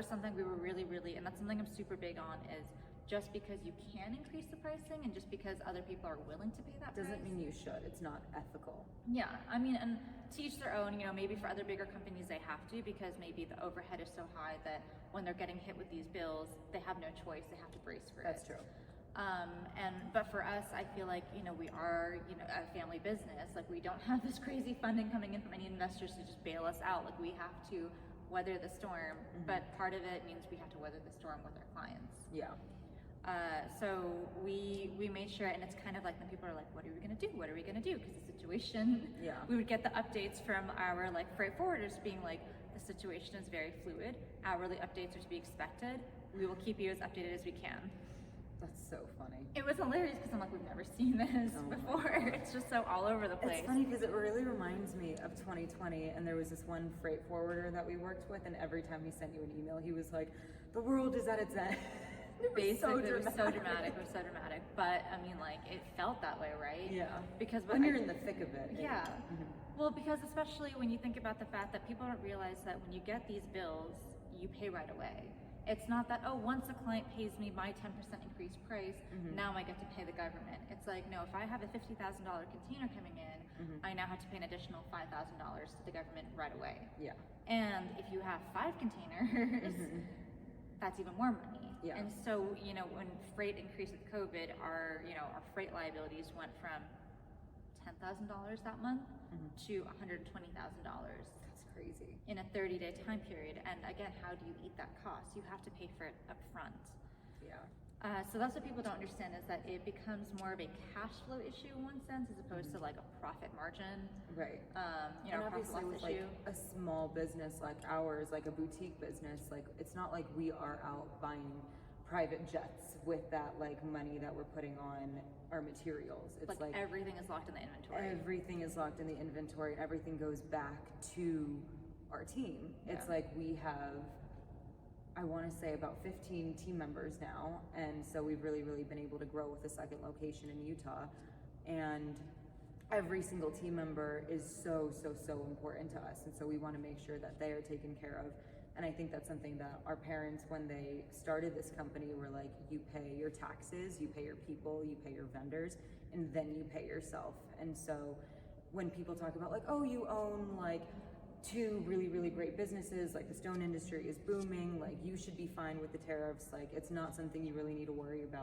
was something we were really, and that's something I'm super big on, is just because you can increase the pricing and just because other people are willing to pay that Doesn't price, mean you should. It's not ethical. yeah, I mean, and to each their own, you know, maybe for other bigger companies they have to, because maybe the overhead is so high that when they're getting hit with these bills, they have no choice, they have to brace for it. That's true. But for us, I feel like, you know, we are, you know, a family business. Like, we don't have this crazy funding coming in from any investors to just bail us out. Like, we have to weather the storm, but part of it means we have to weather the storm with our clients. Yeah. So we made sure, and it's kind of like when people are like, what are we gonna do? What are we gonna do? Because the situation, Yeah. we would get the updates from our like freight forwarders being like, the situation is very fluid. Hourly updates are to be expected. We will keep you as updated as we can. That's so funny. It was hilarious because I'm like, we've never seen this before. It's just so all over the place. It's funny because it really reminds me of 2020, and there was this one freight forwarder that we worked with, and every time he sent you an email, he was like, the world is at its end. Basically, it was so dramatic. It was so dramatic. But I mean, like, it felt that way, right? Yeah. Because when you're in the thick of it. Yeah. Well, because especially when you think about the fact that people don't realize that when you get these bills, you pay right away. It's not that, oh, once a client pays me my 10% increased price, now I get to pay the government. It's like, no, if I have a $50,000 container coming in, I now have to pay an additional $5,000 to the government right away. Yeah. And if you have 5 containers, that's even more money. Yeah. And so, you know, when freight increased with COVID, our freight liabilities went from $10,000 that month to $120,000. That's crazy. In a 30-day time period. And again, how do you eat that cost? You have to pay for it up front. Yeah. So that's what people don't understand, is that it becomes more of a cash flow issue in one sense, as opposed to like a profit margin. Right. You know, and profit obviously loss with issue. like a small business like ours, like a boutique business, like it's not like we are out buying private jets with that like money that we're putting on our materials. It's like everything is locked in the inventory. Everything is locked in the inventory, and everything goes back to our team. It's like we have, I want to say, about 15 team members now, and so we've really been able to grow with a second location in Utah, and every single team member is so important to us, and so we want to make sure that they are taken care of. And I think that's something that our parents, when they started this company, were like, you pay your taxes, you pay your people, you pay your vendors, and then you pay yourself. And so when people talk about like, oh, you own like 2 really great businesses, like the stone industry is booming, like you should be fine with the tariffs, like it's not something you really need to worry about.